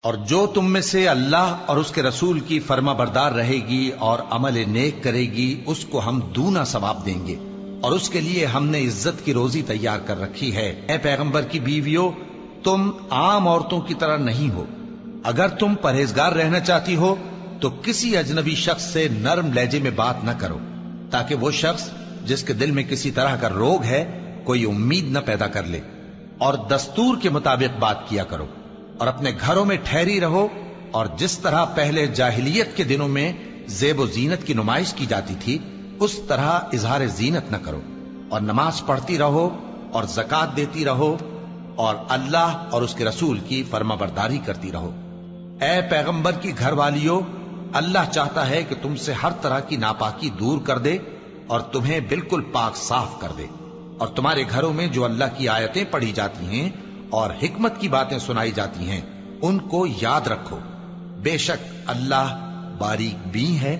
اور جو تم میں سے اللہ اور اس کے رسول کی فرما بردار رہے گی اور عمل نیک کرے گی اس کو ہم دونا ثواب دیں گے، اور اس کے لیے ہم نے عزت کی روزی تیار کر رکھی ہے۔ اے پیغمبر کی بیویوں، تم عام عورتوں کی طرح نہیں ہو۔ اگر تم پرہیزگار رہنا چاہتی ہو تو کسی اجنبی شخص سے نرم لہجے میں بات نہ کرو، تاکہ وہ شخص جس کے دل میں کسی طرح کا روگ ہے کوئی امید نہ پیدا کر لے، اور دستور کے مطابق بات کیا کرو، اور اپنے گھروں میں ٹھہری رہو، اور جس طرح پہلے جاہلیت کے دنوں میں زیب و زینت کی نمائش کی جاتی تھی اس طرح اظہار زینت نہ کرو، اور نماز پڑھتی رہو اور زکوٰۃ دیتی رہو، اور اللہ اور اس کے رسول کی فرما برداری کرتی رہو۔ اے پیغمبر کی گھر والیوں، اللہ چاہتا ہے کہ تم سے ہر طرح کی ناپاکی دور کر دے اور تمہیں بالکل پاک صاف کر دے، اور تمہارے گھروں میں جو اللہ کی آیتیں پڑھی جاتی ہیں اور حکمت کی باتیں سنائی جاتی ہیں ان کو یاد رکھو، بے شک اللہ باریک بین ہے،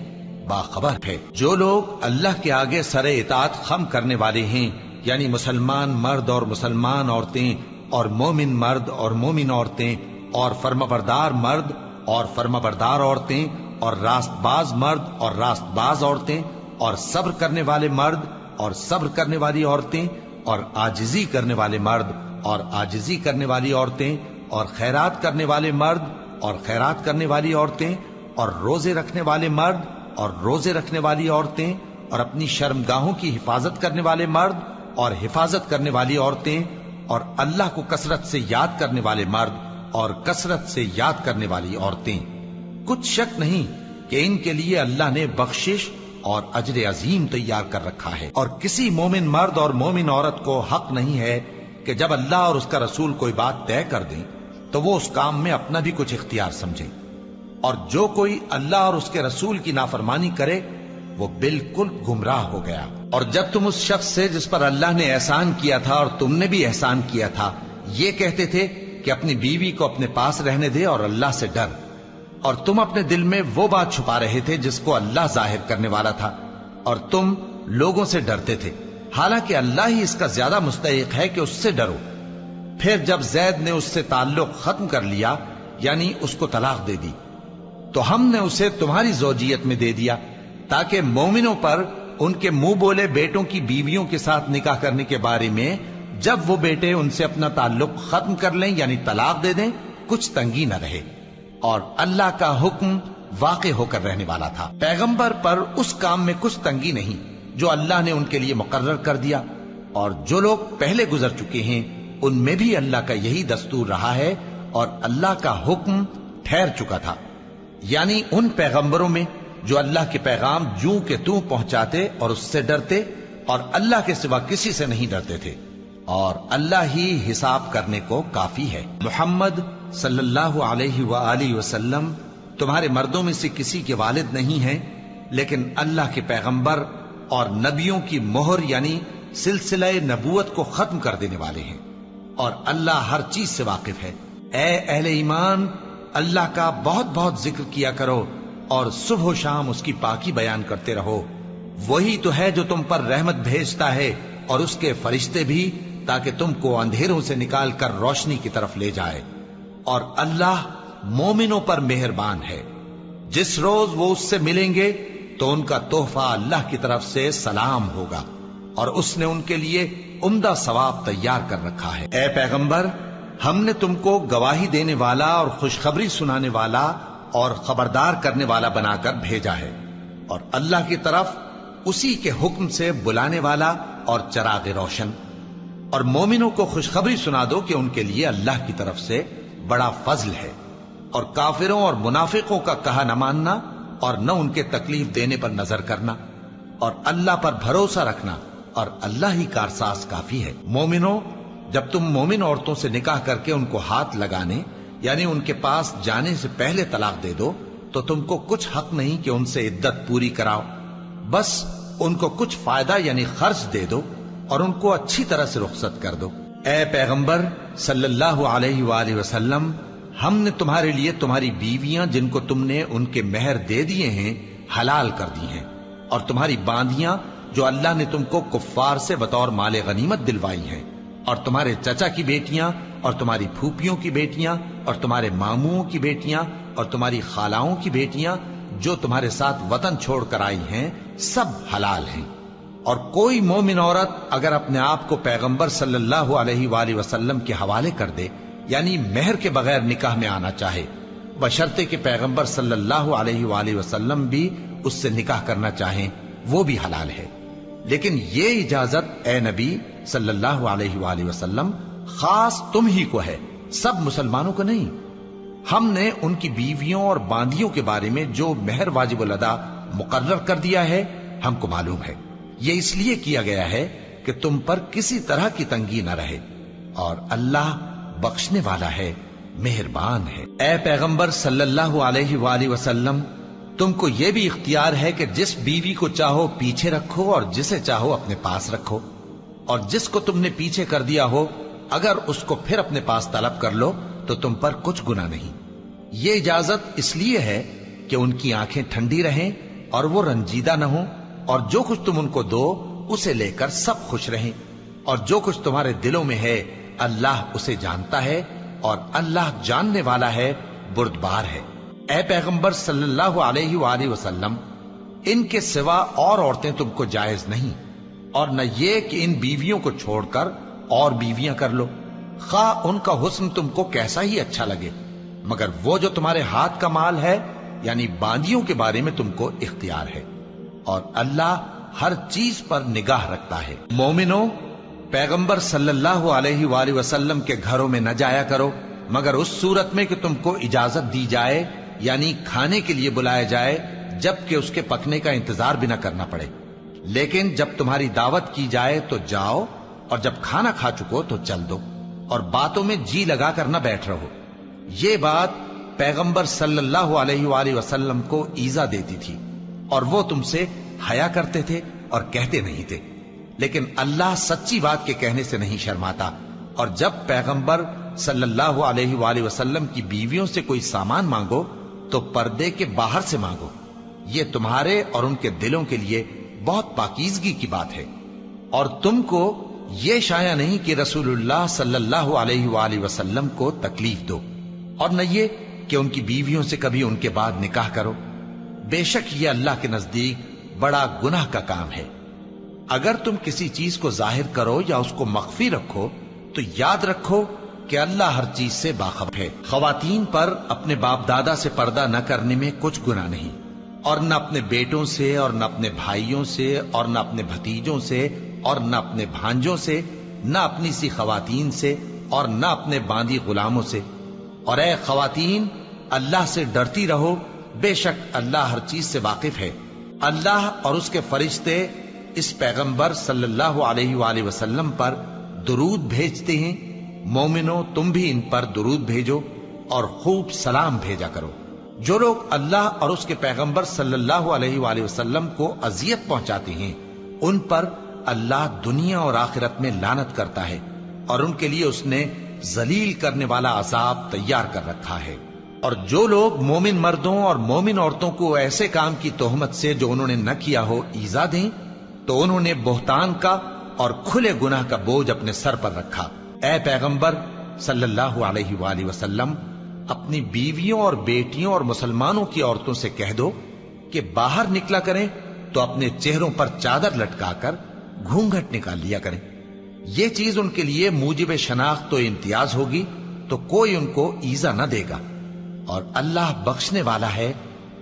باخبر ہے۔ جو لوگ اللہ کے آگے سر اطاعت خم کرنے والے ہیں، یعنی مسلمان مرد اور مسلمان عورتیں اور مومن مرد اور مومن عورتیں اور فرمانبردار مرد اور فرمانبردار عورتیں اور راست باز مرد اور راست باز عورتیں اور صبر کرنے والے مرد اور صبر کرنے والی عورتیں اور عاجزی کرنے والے مرد اور عاجزی کرنے والی عورتیں اور خیرات کرنے والے مرد اور خیرات کرنے والی عورتیں اور روزے رکھنے والے مرد اور روزے رکھنے والی عورتیں اور اپنی شرمگاہوں کی حفاظت کرنے والے مرد اور حفاظت کرنے والی عورتیں اور اللہ کو کثرت سے یاد کرنے والے مرد اور کثرت سے یاد کرنے والی عورتیں۔ کچھ شک نہیں کہ ان کے لیے اللہ نے بخشش اور اجر عظیم تیار کر رکھا ہے، اور کسی مومن مرد اور مومن عورت کو حق نہیں ہے کہ جب اللہ اور اس کا رسول کوئی بات طے کر دیں تو وہ اس کام میں اپنا بھی کچھ اختیار سمجھے، اور جو کوئی اللہ اور اس کے رسول کی نافرمانی کرے وہ بالکل گمراہ ہو گیا۔ اور جب تم اس شخص سے جس پر اللہ نے احسان کیا تھا اور تم نے بھی احسان کیا تھا یہ کہتے تھے کہ اپنی بیوی کو اپنے پاس رہنے دے اور اللہ سے ڈر، اور تم اپنے دل میں وہ بات چھپا رہے تھے جس کو اللہ ظاہر کرنے والا تھا، اور تم لوگوں سے ڈرتے تھے، حالانکہ اللہ ہی اس کا زیادہ مستحق ہے کہ اس سے ڈرو۔ پھر جب زید نے اس سے تعلق ختم کر لیا یعنی اس کو طلاق دے دی تو ہم نے اسے تمہاری زوجیت میں دے دیا تاکہ مومنوں پر ان کے منہ بولے بیٹوں کی بیویوں کے ساتھ نکاح کرنے کے بارے میں جب وہ بیٹے ان سے اپنا تعلق ختم کر لیں یعنی طلاق دے دیں کچھ تنگی نہ رہے، اور اللہ کا حکم واقع ہو کر رہنے والا تھا۔ پیغمبر پر اس کام میں کچھ تنگی نہیں جو اللہ نے ان کے لیے مقرر کر دیا، اور جو لوگ پہلے گزر چکے ہیں ان میں بھی اللہ کا یہی دستور رہا ہے، اور اللہ کا حکم ٹھہر چکا تھا، یعنی ان پیغمبروں میں جو اللہ کے پیغام جوں کہ توں پہنچاتے اور اس سے ڈرتے اور اللہ کے سوا کسی سے نہیں ڈرتے تھے، اور اللہ ہی حساب کرنے کو کافی ہے۔ محمد صلی اللہ علیہ وآلہ وسلم تمہارے مردوں میں سے کسی کے والد نہیں ہیں، لیکن اللہ کے پیغمبر اور نبیوں کی مہر یعنی سلسلہ نبوت کو ختم کر دینے والے ہیں، اور اللہ ہر چیز سے واقف ہے۔ اے اہل ایمان، اللہ کا بہت بہت ذکر کیا کرو اور صبح و شام اس کی پاکی بیان کرتے رہو، وہی تو ہے جو تم پر رحمت بھیجتا ہے اور اس کے فرشتے بھی، تاکہ تم کو اندھیروں سے نکال کر روشنی کی طرف لے جائے، اور اللہ مومنوں پر مہربان ہے۔ جس روز وہ اس سے ملیں گے تو ان کا تحفہ اللہ کی طرف سے سلام ہوگا، اور اس نے ان کے لیے عمدہ ثواب تیار کر رکھا ہے۔ اے پیغمبر، ہم نے تم کو گواہی دینے والا اور خوشخبری سنانے والا اور خبردار کرنے والا بنا کر بھیجا ہے، اور اللہ کی طرف اسی کے حکم سے بلانے والا اور چراغ روشن، اور مومنوں کو خوشخبری سنا دو کہ ان کے لیے اللہ کی طرف سے بڑا فضل ہے، اور کافروں اور منافقوں کا کہا نہ ماننا اور نہ ان کے تکلیف دینے پر نظر کرنا، اور اللہ پر بھروسہ رکھنا، اور اللہ ہی کارساز کافی ہے۔ مومنوں، جب تم مومن عورتوں سے نکاح کر کے ان کو ہاتھ لگانے یعنی ان کے پاس جانے سے پہلے طلاق دے دو تو تم کو کچھ حق نہیں کہ ان سے عدت پوری کراؤ، بس ان کو کچھ فائدہ یعنی خرچ دے دو اور ان کو اچھی طرح سے رخصت کر دو۔ اے پیغمبر صلی اللہ علیہ وآلہ وسلم، ہم نے تمہارے لیے تمہاری بیویاں جن کو تم نے ان کے مہر دے دیے ہیں حلال کر دی ہیں، اور تمہاری باندیاں جو اللہ نے تم کو کفار سے بطور مال غنیمت دلوائی ہیں، اور تمہارے چچا کی بیٹیاں اور تمہاری پھوپھیوں کی بیٹیاں اور تمہارے ماموؤں کی بیٹیاں اور تمہاری خالاؤں کی بیٹیاں جو تمہارے ساتھ وطن چھوڑ کر آئی ہیں سب حلال ہیں۔ اور کوئی مومن عورت اگر اپنے آپ کو پیغمبر صلی اللہ علیہ وآلہ وسلم کے حوالے کر دے، یعنی مہر کے بغیر نکاح میں آنا چاہے، بشرطے کہ پیغمبر صلی اللہ علیہ وآلہ وسلم بھی اس سے نکاح کرنا چاہیں، وہ بھی حلال ہے۔ لیکن یہ اجازت اے نبی صلی اللہ علیہ وآلہ وسلم خاص تم ہی کو ہے، سب مسلمانوں کو نہیں۔ ہم نے ان کی بیویوں اور باندیوں کے بارے میں جو مہر واجب الادا مقرر کر دیا ہے ہم کو معلوم ہے، یہ اس لیے کیا گیا ہے کہ تم پر کسی طرح کی تنگی نہ رہے، اور اللہ بخشنے والا ہے، مہربان ہے۔ اے پیغمبر صلی اللہ علیہ وآلہ وسلم، تم کو یہ بھی اختیار ہے کہ جس بیوی کو چاہو پیچھے رکھو اور جسے چاہو اپنے پاس رکھو، اور جس کو تم نے پیچھے کر دیا ہو اگر اس کو پھر اپنے پاس طلب کر لو تو تم پر کچھ گناہ نہیں۔ یہ اجازت اس لیے ہے کہ ان کی آنکھیں ٹھنڈی رہیں اور وہ رنجیدہ نہ ہوں، اور جو کچھ تم ان کو دو اسے لے کر سب خوش رہیں، اور جو کچھ تمہارے دلوں میں ہے اللہ اسے جانتا ہے، اور اللہ جاننے والا ہے، بردبار ہے۔ اے پیغمبر صلی اللہ علیہ وآلہ وسلم، ان کے سوا اور عورتیں تم کو جائز نہیں، اور نہ یہ کہ ان بیویوں کو چھوڑ کر اور بیویاں کر لو، خواہ ان کا حسن تم کو کیسا ہی اچھا لگے، مگر وہ جو تمہارے ہاتھ کا مال ہے یعنی باندیوں کے بارے میں تم کو اختیار ہے، اور اللہ ہر چیز پر نگاہ رکھتا ہے۔ مومنو، پیغمبر صلی اللہ علیہ وآلہ وسلم کے گھروں میں نہ جایا کرو مگر اس صورت میں کہ تم کو اجازت دی جائے، یعنی کھانے کے لیے بلایا جائے جبکہ اس کے پکنے کا انتظار بھی نہ کرنا پڑے۔ لیکن جب تمہاری دعوت کی جائے تو جاؤ، اور جب کھانا کھا چکو تو چل دو، اور باتوں میں جی لگا کر نہ بیٹھ رہو۔ یہ بات پیغمبر صلی اللہ علیہ وآلہ وسلم کو ایذا دیتی تھی، اور وہ تم سے حیا کرتے تھے اور کہتے نہیں تھے، لیکن اللہ سچی بات کے کہنے سے نہیں شرماتا، اور جب پیغمبر صلی اللہ علیہ وآلہ وسلم کی بیویوں سے کوئی سامان مانگو تو پردے کے باہر سے مانگو، یہ تمہارے اور ان کے دلوں کے لیے بہت پاکیزگی کی بات ہے۔ اور تم کو یہ شایع نہیں کہ رسول اللہ صلی اللہ علیہ وآلہ وسلم کو تکلیف دو، اور نہ یہ کہ ان کی بیویوں سے کبھی ان کے بعد نکاح کرو، بے شک یہ اللہ کے نزدیک بڑا گناہ کا کام ہے۔ اگر تم کسی چیز کو ظاہر کرو یا اس کو مخفی رکھو تو یاد رکھو کہ اللہ ہر چیز سے باخبر ہے۔ خواتین پر اپنے باپ دادا سے پردہ نہ کرنے میں کچھ گناہ نہیں، اور نہ اپنے بیٹوں سے اور نہ اپنے بھائیوں سے اور نہ اپنے بھتیجوں سے اور نہ اپنے بھانجوں سے، نہ اپنی سی خواتین سے اور نہ اپنے باندی غلاموں سے۔ اور اے خواتین، اللہ سے ڈرتی رہو، بے شک اللہ ہر چیز سے واقف ہے۔ اللہ اور اس کے فرشتے اس پیغمبر صلی اللہ علیہ وآلہ وسلم پر درود بھیجتے ہیں، مومنو تم بھی ان پر درود بھیجو اور خوب سلام بھیجا کرو۔ جو لوگ اللہ اور اس کے پیغمبر صلی اللہ علیہ وآلہ وسلم کو اذیت پہنچاتے ہیں ان پر اللہ دنیا اور آخرت میں لعنت کرتا ہے، اور ان کے لیے اس نے ذلیل کرنے والا عذاب تیار کر رکھا ہے۔ اور جو لوگ مومن مردوں اور مومن عورتوں کو ایسے کام کی تہمت سے جو انہوں نے نہ کیا ہو ایذا دیں تو انہوں نے بہتان کا اور کھلے گناہ کا بوجھ اپنے سر پر رکھا۔ اے پیغمبر صلی اللہ علیہ وآلہ وسلم، اپنی بیویوں اور بیٹیوں اور مسلمانوں کی عورتوں سے کہہ دو کہ باہر نکلا کریں تو اپنے چہروں پر چادر لٹکا کر گھونگھٹ نکال لیا کریں، یہ چیز ان کے لیے موجب شناخت و امتیاز ہوگی تو کوئی ان کو ایذا نہ دے گا، اور اللہ بخشنے والا ہے،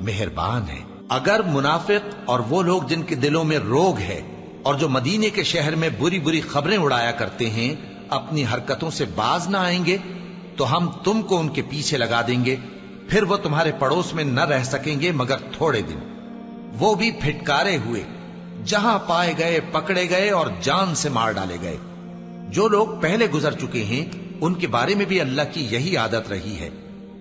مہربان ہے۔ اگر منافق اور وہ لوگ جن کے دلوں میں روگ ہے اور جو مدینے کے شہر میں بری بری خبریں اڑایا کرتے ہیں اپنی حرکتوں سے باز نہ آئیں گے تو ہم تم کو ان کے پیچھے لگا دیں گے، پھر وہ تمہارے پڑوس میں نہ رہ سکیں گے مگر تھوڑے دن، وہ بھی پھٹکارے ہوئے، جہاں پائے گئے پکڑے گئے اور جان سے مار ڈالے گئے۔ جو لوگ پہلے گزر چکے ہیں ان کے بارے میں بھی اللہ کی یہی عادت رہی ہے،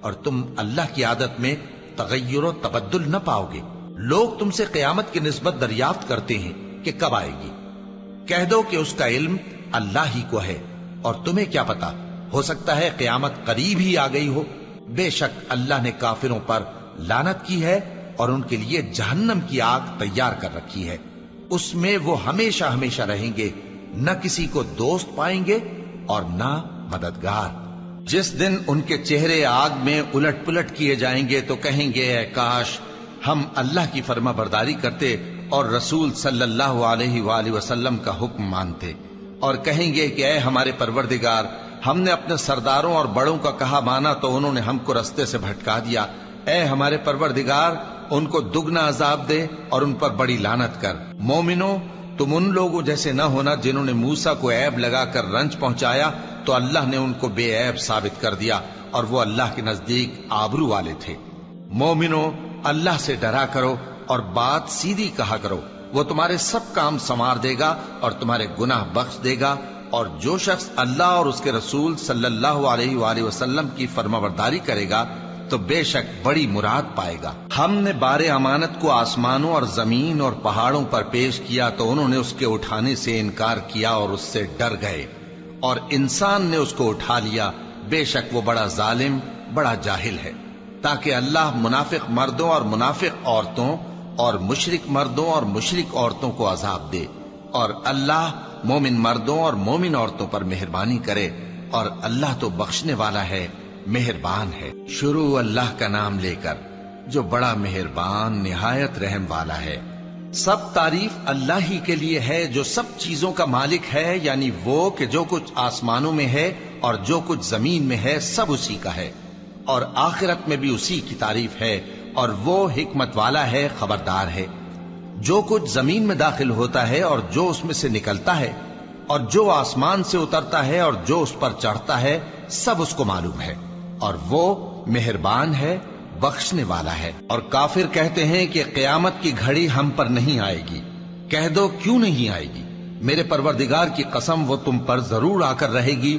اور تم اللہ کی عادت میں تغیر و تبدل نہ پاؤ گے۔ لوگ تم سے قیامت کی نسبت دریافت کرتے ہیں کہ کب آئے گی، کہہ دو کہ اس کا علم اللہ ہی کو ہے، اور تمہیں کیا پتا، ہو سکتا ہے قیامت قریب ہی آ گئی ہو۔ بے شک اللہ نے کافروں پر لعنت کی ہے اور ان کے لیے جہنم کی آگ تیار کر رکھی ہے، اس میں وہ ہمیشہ ہمیشہ رہیں گے، نہ کسی کو دوست پائیں گے اور نہ مددگار۔ جس دن ان کے چہرے آگ میں الٹ پلٹ کیے جائیں گے تو کہیں گے اے کاش ہم اللہ کی فرما برداری کرتے اور رسول صلی اللہ علیہ وآلہ وسلم کا حکم مانتے، اور کہیں گے کہ اے ہمارے پروردگار، ہم نے اپنے سرداروں اور بڑوں کا کہا مانا تو انہوں نے ہم کو رستے سے بھٹکا دیا۔ اے ہمارے پروردگار، ان کو دگنا عذاب دے اور ان پر بڑی لعنت کر۔ مومنو، تم ان لوگوں جیسے نہ ہونا جنہوں نے موسیٰ کو عیب لگا کر رنج پہنچایا تو اللہ نے ان کو بے عیب ثابت کر دیا اور وہ اللہ کے نزدیک آبرو والے تھے۔ مومنو، اللہ سے ڈرا کرو اور بات سیدھی کہا کرو، وہ تمہارے سب کام سنوار دے گا اور تمہارے گناہ بخش دے گا، اور جو شخص اللہ اور اس کے رسول صلی اللہ علیہ وآلہ وسلم کی فرمانبرداری کرے گا تو بے شک بڑی مراد پائے گا۔ ہم نے بار امانت کو آسمانوں اور زمین اور پہاڑوں پر پیش کیا تو انہوں نے اس کے اٹھانے سے انکار کیا اور اس سے ڈر گئے، اور انسان نے اس کو اٹھا لیا، بے شک وہ بڑا ظالم، بڑا جاہل ہے۔ تاکہ اللہ منافق مردوں اور منافق عورتوں اور مشرک مردوں اور مشرک عورتوں کو عذاب دے، اور اللہ مومن مردوں اور مومن عورتوں پر مہربانی کرے، اور اللہ تو بخشنے والا ہے، مہربان ہے۔ شروع اللہ کا نام لے کر جو بڑا مہربان نہایت رحم والا ہے۔ سب تعریف اللہ ہی کے لیے ہے جو سب چیزوں کا مالک ہے، یعنی وہ کہ جو کچھ آسمانوں میں ہے اور جو کچھ زمین میں ہے سب اسی کا ہے، اور آخرت میں بھی اسی کی تعریف ہے، اور وہ حکمت والا ہے، خبردار ہے۔ جو کچھ زمین میں داخل ہوتا ہے اور جو اس میں سے نکلتا ہے، اور جو آسمان سے اترتا ہے اور جو اس پر چڑھتا ہے، سب اس کو معلوم ہے، اور وہ مہربان ہے، بخشنے والا ہے۔ اور کافر کہتے ہیں کہ قیامت کی گھڑی ہم پر نہیں آئے گی۔ کہہ دو کیوں نہیں آئے گی؟ میرے پروردگار کی قسم وہ تم پر ضرور آ کر رہے گی۔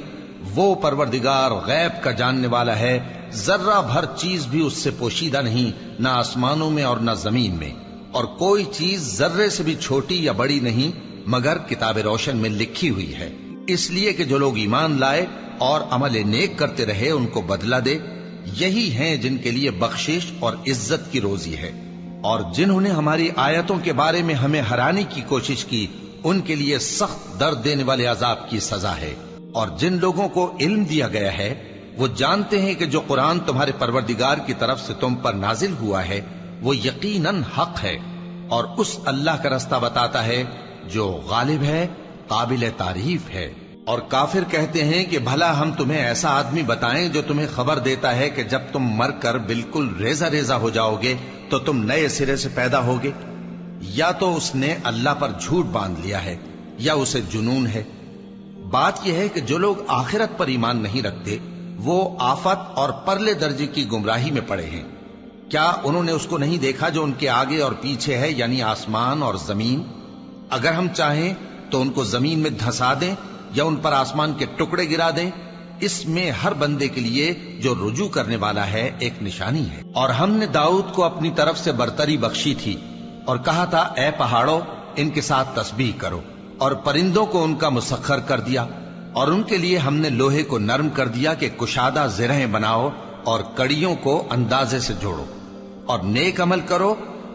وہ پروردگار غیب کا جاننے والا ہے، ذرہ بھر چیز بھی اس سے پوشیدہ نہیں، نہ آسمانوں میں اور نہ زمین میں، اور کوئی چیز ذرے سے بھی چھوٹی یا بڑی نہیں مگر کتاب روشن میں لکھی ہوئی ہے، اس لیے کہ جو لوگ ایمان لائے اور عمل نیک کرتے رہے ان کو بدلہ دے۔ یہی ہیں جن کے لیے بخشش اور عزت کی روزی ہے، اور جنہوں نے ہماری آیتوں کے بارے میں ہمیں ہرانے کی کوشش کی ان کے لیے سخت درد دینے والے عذاب کی سزا ہے۔ اور جن لوگوں کو علم دیا گیا ہے وہ جانتے ہیں کہ جو قرآن تمہارے پروردگار کی طرف سے تم پر نازل ہوا ہے وہ یقیناً حق ہے، اور اس اللہ کا رستہ بتاتا ہے جو غالب ہے، قابل تعریف ہے۔ اور کافر کہتے ہیں کہ بھلا ہم تمہیں ایسا آدمی بتائیں جو تمہیں خبر دیتا ہے کہ جب تم مر کر بالکل ریزہ ریزہ ہو جاؤ گے تو تم نئے سرے سے پیدا ہوگے؟ یا تو اس نے اللہ پر جھوٹ باندھ لیا ہے یا اسے جنون ہے۔ بات یہ ہے کہ جو لوگ آخرت پر ایمان نہیں رکھتے وہ آفت اور پرلے درجے کی گمراہی میں پڑے ہیں۔ کیا انہوں نے اس کو نہیں دیکھا جو ان کے آگے اور پیچھے ہے، یعنی آسمان اور زمین؟ اگر ہم چاہیں تو ان کو زمین میں دھسا دیں یا ان پر آسمان کے ٹکڑے گرا دیں، اس میں ہر بندے کے لیے جو رجوع کرنے والا ہے ایک نشانی ہے۔ اور ہم نے داؤد کو اپنی طرف سے برتری بخشی تھی اور کہا تھا اے پہاڑوں ان کے ساتھ تسبیح کرو، اور پرندوں کو ان کا مسخر کر دیا، اور ان کے لیے ہم نے لوہے کو نرم کر دیا کہ کشادہ زرہیں بناؤ اور کڑیوں کو اندازے سے جوڑو، اور نیک عمل کرو،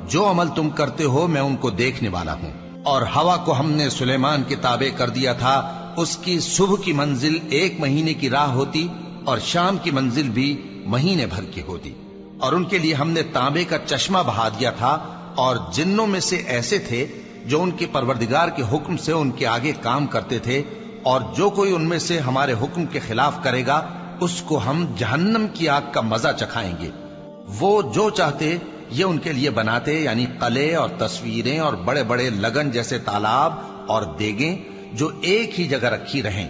جو عمل تم کرتے ہو میں ان کو دیکھنے والا ہوں۔ اور ہوا کو ہم نے سلیمان کے تابع کر دیا تھا، اس کی صبح کی منزل 1 مہینے کی راہ ہوتی اور شام کی منزل بھی مہینے بھر کی ہوتی۔ اور ان کے لیے ہم نے تانبے کا چشمہ بہا دیا تھا، اور جنوں میں سے ایسے تھے جو ان کے پروردگار کے حکم سے ان کے آگے کام کرتے تھے، اور جو کوئی ان میں سے ہمارے حکم کے خلاف کرے گا اس کو ہم جہنم کی آگ کا مزہ چکھائیں گے۔ وہ جو چاہتے یہ ان کے لیے بناتے، یعنی قلعے اور تصویریں اور بڑے بڑے لگن جیسے تالاب اور دیگیں جو ایک ہی جگہ رکھی رہیں۔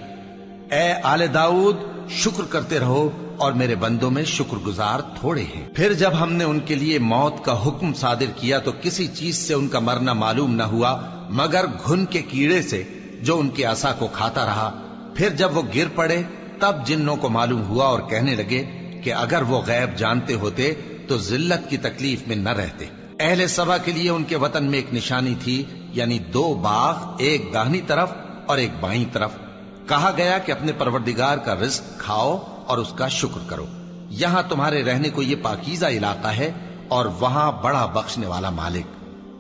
اے آل داؤد، شکر کرتے رہو اور میرے بندوں میں شکر گزار تھوڑے ہیں۔ پھر جب ہم نے ان کے لیے موت کا حکم صادر کیا تو کسی چیز سے ان کا مرنا معلوم نہ ہوا مگر گھن کے کیڑے سے جو ان کے عصا کو کھاتا رہا۔ پھر جب وہ گر پڑے تب جنوں کو معلوم ہوا اور کہنے لگے کہ اگر وہ غیب جانتے ہوتے تو ذلت کی تکلیف میں نہ رہتے۔ اہل سبا کے لیے ان کے وطن میں ایک نشانی تھی، یعنی 2 باغ، ایک داہنی طرف اور ایک بائیں طرف۔ کہا گیا کہ اپنے پروردگار کا رزق کھاؤ اور اس کا شکر کرو، یہاں تمہارے رہنے کو یہ پاکیزہ علاقہ ہے اور وہاں بڑا بخشنے والا مالک۔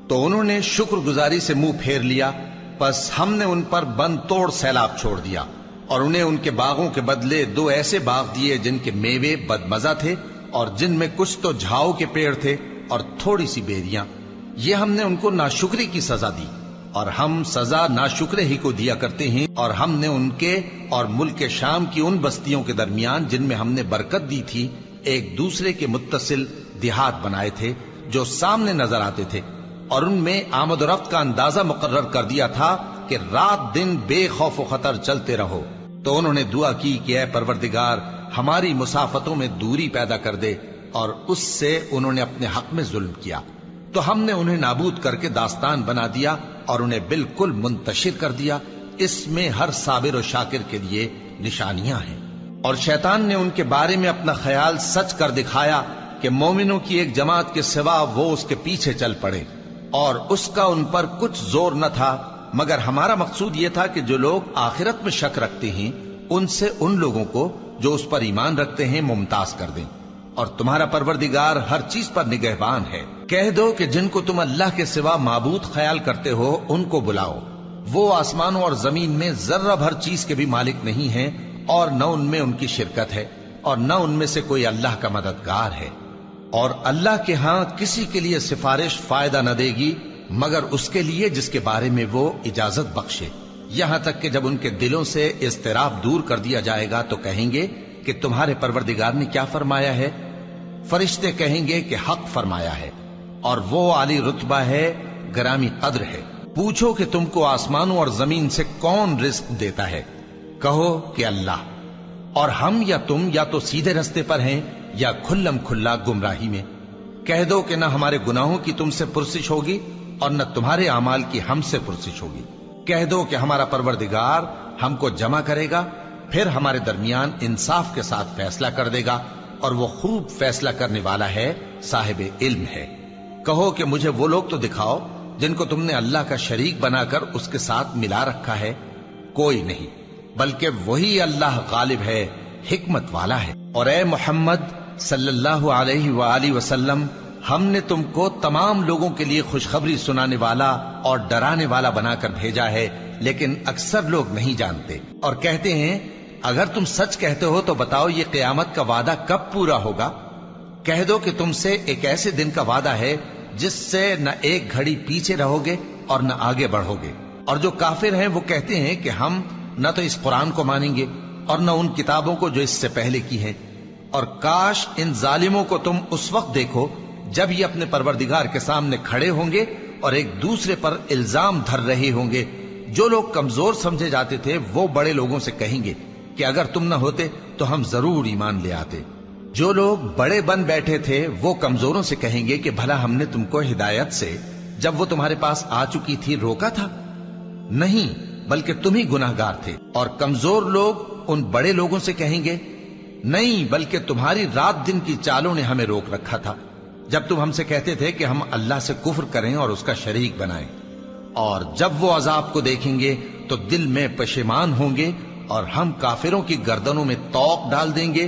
تو انہوں نے شکر گزاری سے منہ پھیر لیا، پس ہم نے ان پر بند توڑ سیلاب چھوڑ دیا، اور انہیں ان کے باغوں کے بدلے 2 ایسے باغ دیے جن کے میوے بدمزہ تھے اور جن میں کچھ تو جھاؤ کے پیڑ تھے اور تھوڑی سی بیریاں۔ یہ ہم نے ان کو ناشکری کی سزا دی، اور ہم سزا ناشکرے ہی کو دیا کرتے ہیں۔ اور ہم نے ان کے اور ملک شام کی ان بستیوں کے درمیان جن میں ہم نے برکت دی تھی ایک دوسرے کے متصل دیہات بنائے تھے جو سامنے نظر آتے تھے، اور ان میں آمد و رفت کا اندازہ مقرر کر دیا تھا کہ رات دن بے خوف و خطر چلتے رہو۔ تو انہوں نے دعا کی کہ اے پروردگار ہماری مسافتوں میں دوری پیدا کر دے، اور اس سے انہوں نے اپنے حق میں ظلم کیا، تو ہم نے انہیں نابود کر کے داستان بنا دیا اور انہیں بالکل منتشر کر دیا۔ اس میں ہر صابر و شاکر کے لیے نشانیاں ہیں۔ اور شیطان نے ان کے بارے میں اپنا خیال سچ کر دکھایا کہ مومنوں کی ایک جماعت کے سوا وہ اس کے پیچھے چل پڑے، اور اس کا ان پر کچھ زور نہ تھا، مگر ہمارا مقصود یہ تھا کہ جو لوگ آخرت میں شک رکھتے ہیں ان سے ان لوگوں کو جو اس پر ایمان رکھتے ہیں ممتاز کر دیں۔ اور تمہارا پروردگار ہر چیز پر نگہبان ہے۔ کہہ دو کہ جن کو تم اللہ کے سوا معبود خیال کرتے ہو ان کو بلاؤ، وہ آسمانوں اور زمین میں ذرہ بھر چیز کے بھی مالک نہیں ہیں، اور نہ ان میں ان کی شرکت ہے، اور نہ ان میں سے کوئی اللہ کا مددگار ہے۔ اور اللہ کے ہاں کسی کے لیے سفارش فائدہ نہ دے گی مگر اس کے لیے جس کے بارے میں وہ اجازت بخشے، یہاں تک کہ جب ان کے دلوں سے اضطراب دور کر دیا جائے گا تو کہیں گے کہ تمہارے پروردگار نے کیا فرمایا ہے؟ فرشتے کہیں گے کہ حق فرمایا ہے، اور وہ عالی رتبہ ہے، گرامی قدر ہے۔ پوچھو کہ تم کو آسمانوں اور زمین سے کون رزق دیتا ہے؟ کہو کہ اللہ، اور ہم یا تم یا تو سیدھے رستے پر ہیں یا کھلم کھلا گمراہی میں۔ کہہ دو کہ نہ ہمارے گناہوں کی تم سے پرسش ہوگی اور نہ تمہارے اعمال کی ہم سے پرسش ہوگی۔ کہہ دو کہ ہمارا پروردگار ہم کو جمع کرے گا، پھر ہمارے درمیان انصاف کے ساتھ فیصلہ کر دے گا، اور وہ خوب فیصلہ کرنے والا ہے، صاحب علم ہے۔ کہو کہ مجھے وہ لوگ تو دکھاؤ جن کو تم نے اللہ کا شریک بنا کر اس کے ساتھ ملا رکھا ہے۔ کوئی نہیں، بلکہ وہی اللہ غالب ہے، حکمت والا ہے۔ اور اے محمد صلی اللہ علیہ وآلہ وسلم، ہم نے تم کو تمام لوگوں کے لیے خوشخبری سنانے والا اور ڈرانے والا بنا کر بھیجا ہے، لیکن اکثر لوگ نہیں جانتے، اور کہتے ہیں اگر تم سچ کہتے ہو تو بتاؤ یہ قیامت کا وعدہ کب پورا ہوگا؟ کہہ دو کہ تم سے ایک ایسے دن کا وعدہ ہے جس سے نہ ایک گھڑی پیچھے رہو گے اور نہ آگے بڑھو گے۔ اور جو کافر ہیں وہ کہتے ہیں کہ ہم نہ تو اس قرآن کو مانیں گے اور نہ ان کتابوں کو جو اس سے پہلے کی ہیں، اور کاش ان ظالموں کو تم اس وقت دیکھو جب یہ اپنے پروردگار کے سامنے کھڑے ہوں گے اور ایک دوسرے پر الزام دھر رہے ہوں گے۔ جو لوگ کمزور سمجھے جاتے تھے وہ بڑے لوگوں سے کہیں گے کہ اگر تم نہ ہوتے تو ہم ضرور ایمان لے آتے۔ جو لوگ بڑے بن بیٹھے تھے وہ کمزوروں سے کہیں گے کہ بھلا ہم نے تم کو ہدایت سے جب وہ تمہارے پاس آ چکی تھی روکا تھا؟ نہیں، بلکہ تم ہی گناہگار تھے۔ اور کمزور لوگ ان بڑے لوگوں سے کہیں گے نہیں، بلکہ تمہاری رات دن کی چالوں نے ہمیں روک رکھا تھا جب تم ہم سے کہتے تھے کہ ہم اللہ سے کفر کریں اور اس کا شریک بنائیں۔ اور جب وہ عذاب کو دیکھیں گے تو دل میں پشیمان ہوں گے، اور ہم کافروں کی گردنوں میں طوق ڈال دیں گے۔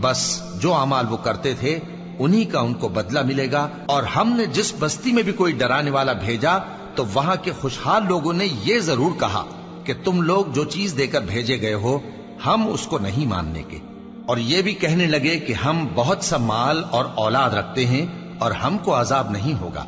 بس جو اعمال وہ کرتے تھے انہی کا ان کو بدلہ ملے گا۔ اور ہم نے جس بستی میں بھی کوئی ڈرانے والا بھیجا تو وہاں کے خوشحال لوگوں نے یہ ضرور کہا کہ تم لوگ جو چیز دے کر بھیجے گئے ہو ہم اس کو نہیں ماننے کے، اور یہ بھی کہنے لگے کہ ہم بہت سا مال اور اولاد رکھتے ہیں اور ہم کو عذاب نہیں ہوگا۔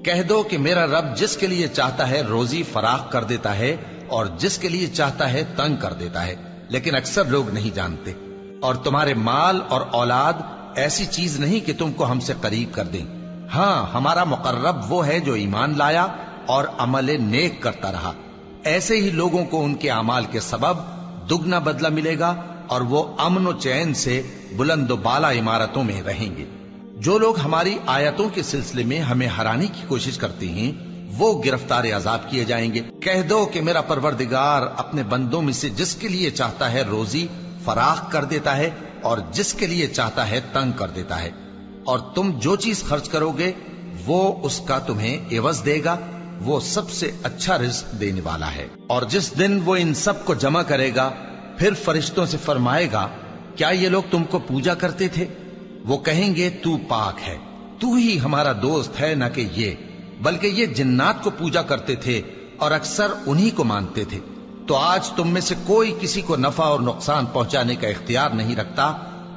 کہہ دو کہ میرا رب جس کے لیے چاہتا ہے روزی فراخ کر دیتا ہے اور جس کے لیے چاہتا ہے تنگ کر دیتا ہے، لیکن اکثر لوگ نہیں جانتے۔ اور تمہارے مال اور اولاد ایسی چیز نہیں کہ تم کو ہم سے قریب کر دیں۔ ہاں، ہمارا مقرب وہ ہے جو ایمان لایا اور عمل نیک کرتا رہا۔ ایسے ہی لوگوں کو ان کے اعمال کے سبب دگنا بدلہ ملے گا، اور وہ امن و چین سے بلند و بالا عمارتوں میں رہیں گے۔ جو لوگ ہماری آیتوں کے سلسلے میں ہمیں ہرانے کی کوشش کرتے ہیں وہ گرفتار عذاب کیے جائیں گے۔ کہہ دو کہ میرا پروردگار اپنے بندوں میں سے جس کے لیے چاہتا ہے روزی فراخ کر دیتا ہے اور جس کے لیے چاہتا ہے تنگ کر دیتا ہے، اور تم جو چیز خرچ کرو گے وہ اس کا تمہیں عوض دے گا، وہ سب سے اچھا رزق دینے والا ہے۔ اور جس دن وہ ان سب کو جمع کرے گا پھر فرشتوں سے فرمائے گا کیا یہ لوگ تم کو پوجا کرتے تھے؟ وہ کہیں گے تو پاک ہے، تو ہی ہمارا دوست ہے، نہ کہ یہ، بلکہ یہ جنات کو پوجا کرتے تھے اور اکثر انہی کو مانتے تھے۔ تو آج تم میں سے کوئی کسی کو نفع اور نقصان پہنچانے کا اختیار نہیں رکھتا،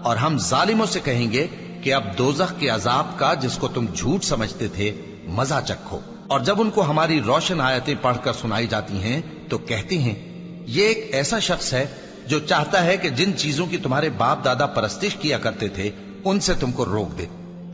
اور ہم ظالموں سے کہیں گے کہ اب دوزخ کے عذاب کا، جس کو تم جھوٹ سمجھتے تھے، مزہ چکھو۔ اور جب ان کو ہماری روشن آیتیں پڑھ کر سنائی جاتی ہیں تو کہتے ہیں یہ ایک ایسا شخص ہے جو چاہتا ہے کہ جن چیزوں کی تمہارے باپ دادا پرستش کیا کرتے تھے ان سے تم کو روک دے،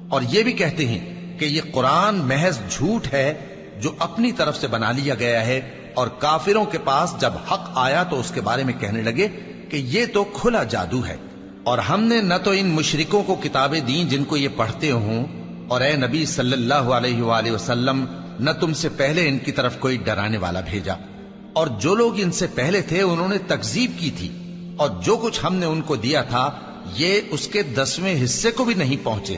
اور یہ بھی کہتے ہیں کہ یہ قرآن محض جھوٹ ہے جو اپنی طرف سے بنا لیا گیا ہے، اور کافروں کے پاس جب حق آیا تو اس کے بارے میں کہنے لگے کہ یہ تو کھلا جادو ہے۔ اور ہم نے نہ تو ان مشرکوں کو کتابیں دیں جن کو یہ پڑھتے ہوں، اور اے نبی صلی اللہ علیہ وآلہ وسلم نہ تم سے پہلے ان کی طرف کوئی ڈرانے والا بھیجا، اور جو لوگ ان سے پہلے تھے انہوں نے تکذیب کی تھی، اور جو کچھ ہم نے ان کو دیا تھا یہ اس کے 10ویں حصے کو بھی نہیں پہنچے۔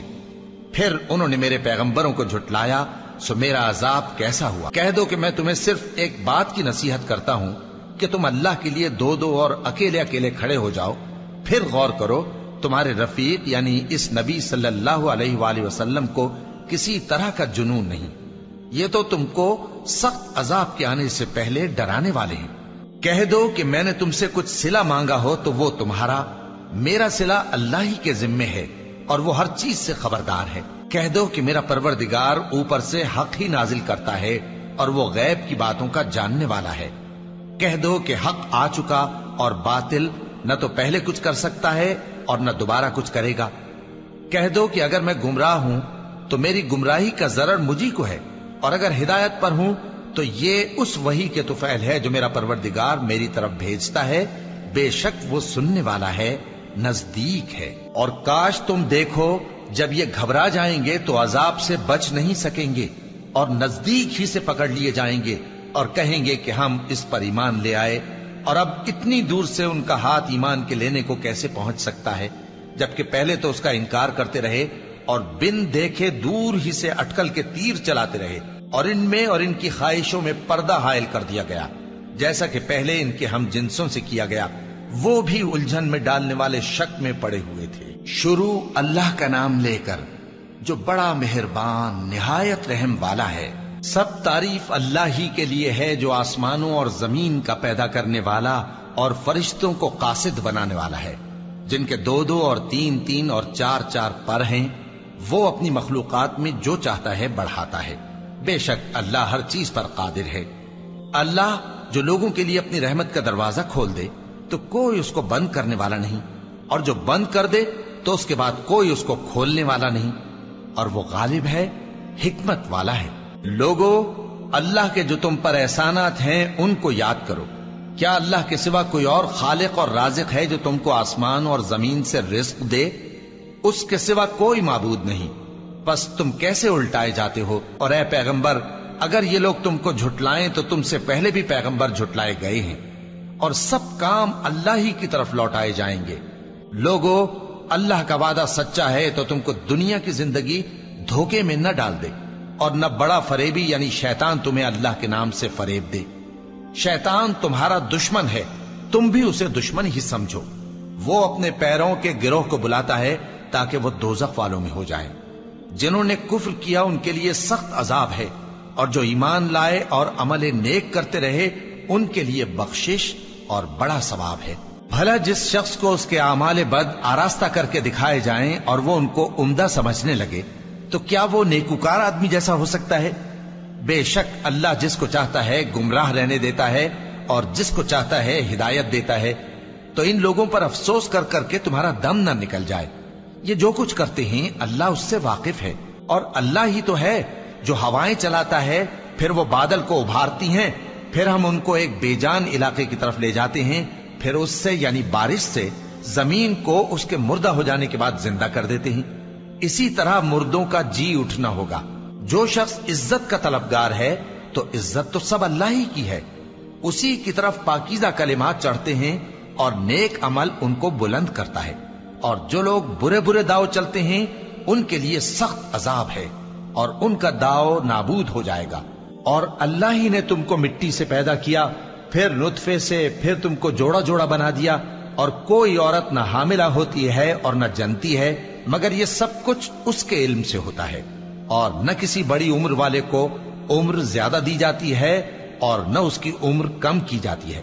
پھر انہوں نے میرے پیغمبروں کو جھٹلایا، سو میرا عذاب کیسا ہوا۔ کہہ دو کہ میں تمہیں صرف ایک بات کی نصیحت کرتا ہوں کہ تم اللہ کے لیے دو دو اور اکیلے اکیلے کھڑے ہو جاؤ، پھر غور کرو تمہارے رفیق یعنی اس نبی صلی اللہ علیہ وآلہ وسلم کو کسی طرح کا جنون نہیں، یہ تو تم کو سخت عذاب کے آنے سے پہلے ڈرانے والے ہیں۔ کہہ دو کہ میں نے تم سے کچھ صلہ مانگا ہو تو وہ تمہارا، میرا صلہ اللہ ہی کے ذمے ہے، اور وہ ہر چیز سے خبردار ہے۔ کہہ دو کہ میرا پروردگار اوپر سے حق ہی نازل کرتا ہے، اور وہ غیب کی باتوں کا جاننے والا ہے۔ کہہ دو کہ حق آ چکا، اور باطل نہ تو پہلے کچھ کر سکتا ہے اور نہ دوبارہ کچھ کرے گا۔ کہہ دو کہ اگر میں گمراہ ہوں تو میری گمراہی کا ضرر مجھی کو ہے، اور اگر ہدایت پر ہوں تو یہ اس وحی کے طفیل ہے جو میرا پروردگار میری طرف بھیجتا ہے، بے شک وہ سننے والا ہے، نزدیک ہے۔ اور کاش تم دیکھو جب یہ گھبرا جائیں گے تو عذاب سے بچ نہیں سکیں گے، اور نزدیک ہی سے پکڑ لیے جائیں گے، اور کہیں گے کہ ہم اس پر ایمان لے آئے، اور اب اتنی دور سے ان کا ہاتھ ایمان کے لینے کو کیسے پہنچ سکتا ہے، جبکہ پہلے تو اس کا انکار کرتے رہے اور بن دیکھے دور ہی سے اٹکل کے تیر چلاتے رہے، اور ان میں اور ان کی خواہشوں میں پردہ حائل کر دیا گیا، جیسا کہ پہلے ان کے ہم جنسوں سے کیا گیا، وہ بھی الجھن میں ڈالنے والے شک میں پڑے ہوئے تھے۔ شروع اللہ کا نام لے کر جو بڑا مہربان نہایت رحم والا ہے۔ سب تعریف اللہ ہی کے لیے ہے جو آسمانوں اور زمین کا پیدا کرنے والا اور فرشتوں کو قاصد بنانے والا ہے، جن کے 2 اور 3 اور 4 پر ہیں، وہ اپنی مخلوقات میں جو چاہتا ہے بڑھاتا ہے، بے شک اللہ ہر چیز پر قادر ہے۔ اللہ جو لوگوں کے لیے اپنی رحمت کا دروازہ کھول دے تو کوئی اس کو بند کرنے والا نہیں، اور جو بند کر دے تو اس کے بعد کوئی اس کو کھولنے والا نہیں، اور وہ غالب ہے، حکمت والا ہے۔ لوگو، اللہ کے جو تم پر احسانات ہیں ان کو یاد کرو۔ کیا اللہ کے سوا کوئی اور خالق اور رازق ہے جو تم کو آسمان اور زمین سے رزق دے؟ اس کے سوا کوئی معبود نہیں، پس تم کیسے الٹائے جاتے ہو؟ اور اے پیغمبر، اگر یہ لوگ تم کو جھٹلائیں تو تم سے پہلے بھی پیغمبر جھٹلائے گئے ہیں، اور سب کام اللہ ہی کی طرف لوٹائے جائیں گے۔ لوگو، اللہ کا وعدہ سچا ہے تو تم کو دنیا کی زندگی دھوکے میں نہ ڈال دے، اور نہ بڑا فریبی یعنی شیطان تمہیں اللہ کے نام سے فریب دے۔ شیطان تمہارا دشمن ہے، تم بھی اسے دشمن ہی سمجھو۔ وہ اپنے پیروں کے گروہ کو بلاتا ہے تاکہ وہ دوزخ والوں میں ہو جائیں۔ جنہوں نے کفر کیا ان کے لیے سخت عذاب ہے، اور جو ایمان لائے اور عمل نیک کرتے رہے ان کے لیے بخشش اور بڑا ثواب ہے۔ بھلا جس شخص کو اس کے اعمال بد آراستہ کر کے دکھائے جائیں اور وہ ان کو عمدہ سمجھنے لگے تو کیا وہ نیکوکار آدمی جیسا ہو سکتا ہے؟ بے شک اللہ جس کو چاہتا ہے گمراہ رہنے دیتا ہے اور جس کو چاہتا ہے ہدایت دیتا ہے۔ تو ان لوگوں پر افسوس کر کر کے تمہارا دم نہ نکل جائے، یہ جو کچھ کرتے ہیں اللہ اس سے واقف ہے، اور اللہ ہی تو ہے جو ہوائیں چلاتا ہے، پھر وہ بادل کو ابھارتی ہیں، پھر ہم ان کو ایک بے جان علاقے کی طرف لے جاتے ہیں، پھر اس سے یعنی بارش سے زمین کو اس کے مردہ ہو جانے کے بعد زندہ کر دیتے ہیں۔ اسی طرح مردوں کا جی اٹھنا ہوگا۔ جو شخص عزت کا طلبگار ہے تو عزت تو سب اللہ ہی کی ہے، اسی کی طرف پاکیزہ کلمات چڑھتے ہیں اور نیک عمل ان کو بلند کرتا ہے، اور جو لوگ برے برے داؤ چلتے ہیں ان کے لیے سخت عذاب ہے، اور ان کا داؤ نابود ہو جائے گا۔ اور اللہ ہی نے تم کو مٹی سے پیدا کیا، پھر نطفے سے، پھر تم کو جوڑا جوڑا بنا دیا، اور کوئی عورت نہ حاملہ ہوتی ہے اور نہ جنتی ہے مگر یہ سب کچھ اس کے علم سے ہوتا ہے، اور نہ کسی بڑی عمر والے کو عمر زیادہ دی جاتی ہے اور نہ اس کی عمر کم کی جاتی ہے،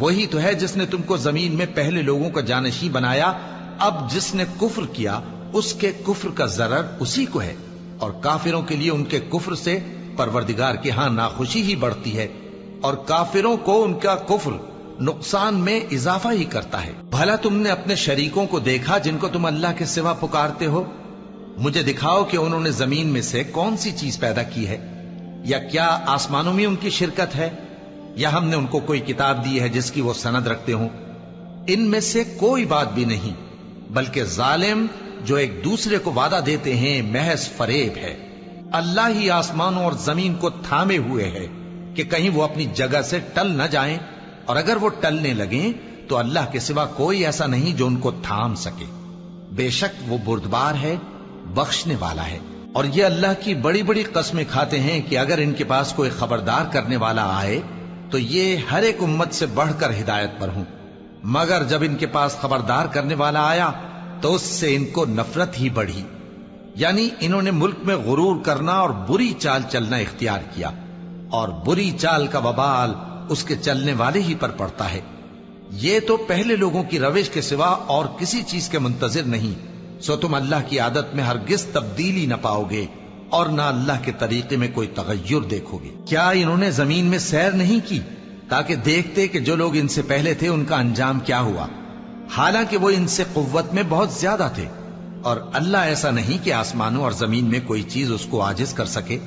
وہی تو ہے جس نے تم کو زمین میں پہلے لوگوں کا جانشین بنایا. اب جس نے کفر کیا اس کے کفر کا ضرر اسی کو ہے، اور کافروں کے لیے ان کے کفر سے پروردگار کے ہاں ناخوشی ہی بڑھتی ہے، اور کافروں کو ان کا کفر نقصان میں اضافہ ہی کرتا ہے. بھلا تم نے اپنے شریکوں کو دیکھا جن کو تم اللہ کے سوا پکارتے ہو؟ مجھے دکھاؤ کہ انہوں نے زمین میں سے کون سی چیز پیدا کی ہے، یا کیا آسمانوں میں ان کی شرکت ہے، یا ہم نے ان کو کوئی کتاب دی ہے جس کی وہ سند رکھتے ہوں؟ ان میں سے کوئی بات بھی نہیں، بلکہ ظالم جو ایک دوسرے کو وعدہ دیتے ہیں محض فریب ہے. اللہ ہی آسمانوں اور زمین کو تھامے ہوئے ہے کہ کہیں وہ اپنی جگہ سے ٹل نہ جائیں، اور اگر وہ ٹلنے لگیں تو اللہ کے سوا کوئی ایسا نہیں جو ان کو تھام سکے. بے شک وہ بردبار ہے، بخشنے والا ہے. اور یہ اللہ کی بڑی بڑی قسمیں کھاتے ہیں کہ اگر ان کے پاس کوئی خبردار کرنے والا آئے تو یہ ہر ایک امت سے بڑھ کر ہدایت پر ہوں، مگر جب ان کے پاس خبردار کرنے والا آیا تو اس سے ان کو نفرت ہی بڑھی. یعنی انہوں نے ملک میں غرور کرنا اور بری چال چلنا اختیار کیا، اور بری چال کا وبال اس کے چلنے والے ہی پر پڑتا ہے. یہ تو پہلے لوگوں کی روش کے سوا اور کسی چیز کے منتظر نہیں، سو تم اللہ کی عادت میں ہرگز تبدیلی نہ پاؤ گے اور نہ اللہ کے طریقے میں کوئی تغیر دیکھو گے. کیا انہوں نے زمین میں سیر نہیں کی تاکہ دیکھتے کہ جو لوگ ان سے پہلے تھے ان کا انجام کیا ہوا، حالانکہ وہ ان سے قوت میں بہت زیادہ تھے. اور اللہ ایسا نہیں کہ آسمانوں اور زمین میں کوئی چیز اس کو عاجز کر سکے.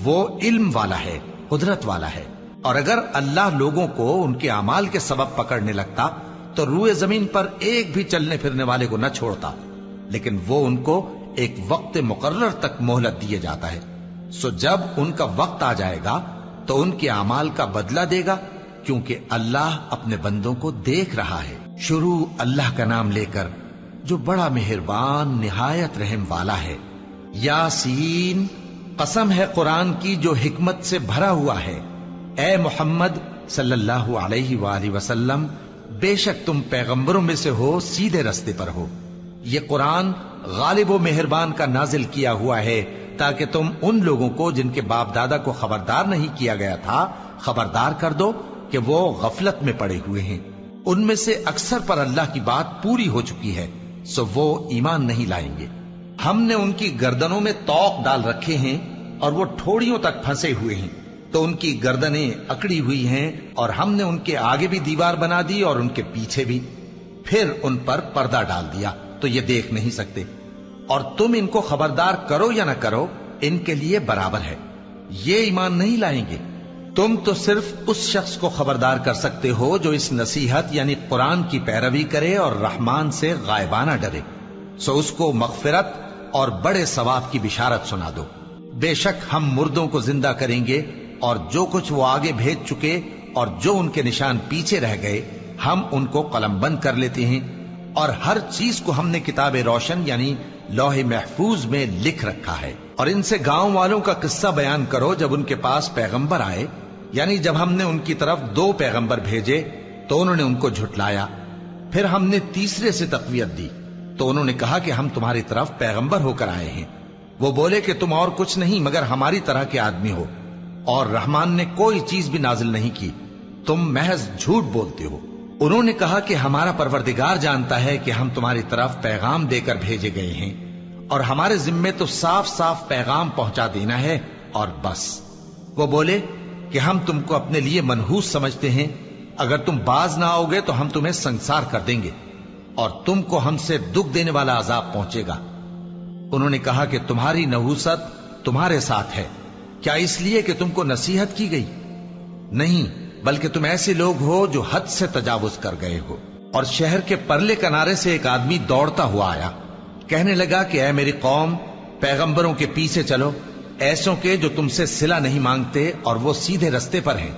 وہ علم والا ہے، قدرت والا ہے. اور اگر اللہ لوگوں کو ان کے اعمال کے سبب پکڑنے لگتا تو روئے زمین پر ایک بھی چلنے پھرنے والے کو نہ چھوڑتا، لیکن وہ ان کو ایک وقت مقرر تک مہلت دیے جاتا ہے. سو جب ان کا وقت آ جائے گا تو ان کے اعمال کا بدلہ دے گا، کیونکہ اللہ اپنے بندوں کو دیکھ رہا ہے. شروع اللہ کا نام لے کر جو بڑا مہربان نہایت رحم والا ہے. یاسین، قسم ہے قرآن کی جو حکمت سے بھرا ہوا ہے. اے محمد صلی اللہ علیہ وآلہ وسلم، بے شک تم پیغمبروں میں سے ہو، سیدھے رستے پر ہو. یہ قرآن غالب و مہربان کا نازل کیا ہوا ہے تاکہ تم ان لوگوں کو جن کے باپ دادا کو خبردار نہیں کیا گیا تھا خبردار کر دو کہ وہ غفلت میں پڑے ہوئے ہیں. ان میں سے اکثر پر اللہ کی بات پوری ہو چکی ہے، سو وہ ایمان نہیں لائیں گے. ہم نے ان کی گردنوں میں طوق ڈال رکھے ہیں اور وہ ٹھوڑیوں تک پھنسے ہوئے ہیں، تو ان کی گردنیں اکڑی ہوئی ہیں، اور ہم نے ان کے آگے بھی دیوار بنا دی اور ان کے پیچھے بھی، پھر ان پر پردہ ڈال دیا تو یہ دیکھ نہیں سکتے. اور تم ان کو خبردار کرو یا نہ کرو ان کے لیے برابر ہے، یہ ایمان نہیں لائیں گے. تم تو صرف اس شخص کو خبردار کر سکتے ہو جو اس نصیحت یعنی قرآن کی پیروی کرے اور رحمان سے غائبانہ ڈرے، سو اس کو مغفرت اور بڑے ثواب کی بشارت سنا دو. بے شک ہم مردوں کو زندہ کریں گے، اور جو کچھ وہ آگے بھیج چکے اور جو ان کے نشان پیچھے رہ گئے ہم ان کو قلم بند کر لیتے ہیں. اور ہر چیز کو ہم نے کتاب روشن یعنی لوح محفوظ میں لکھ رکھا ہے. اور ان سے گاؤں والوں کا قصہ بیان کرو جب ان کے پاس پیغمبر آئے، یعنی جب ہم نے ان کی طرف 2 پیغمبر بھیجے تو انہوں نے ان کو جھٹلایا، پھر ہم نے تیسرے سے تقویت دی تو انہوں نے کہا کہ ہم تمہاری طرف پیغمبر ہو کر آئے ہیں. وہ بولے کہ تم اور کچھ نہیں مگر ہماری طرح کے آدمی ہو، اور رحمان نے کوئی چیز بھی نازل نہیں کی، تم محض جھوٹ بولتے ہو. انہوں نے کہا کہ ہمارا پروردگار جانتا ہے کہ ہم تمہاری طرف پیغام دے کر بھیجے گئے ہیں، اور ہمارے ذمے تو صاف صاف پیغام پہنچا دینا ہے اور بس. وہ بولے کہ ہم تم کو اپنے لیے منحوس سمجھتے ہیں، اگر تم باز نہ آؤ گے تو ہم تمہیں سنسار کر دیں گے اور تم کو ہم سے دکھ دینے والا عذاب پہنچے گا. انہوں نے کہا کہ تمہاری نحوست تمہارے ساتھ ہے، کیا اس لیے کہ تم کو نصیحت کی گئی؟ نہیں، بلکہ تم ایسے لوگ ہو جو حد سے تجاوز کر گئے ہو. اور شہر کے پرلے کنارے سے ایک آدمی دوڑتا ہوا آیا، کہنے لگا کہ اے میری قوم، پیغمبروں کے پیچھے چلو، ایسوں کے جو تم سے صلہ نہیں مانگتے اور وہ سیدھے رستے پر ہیں.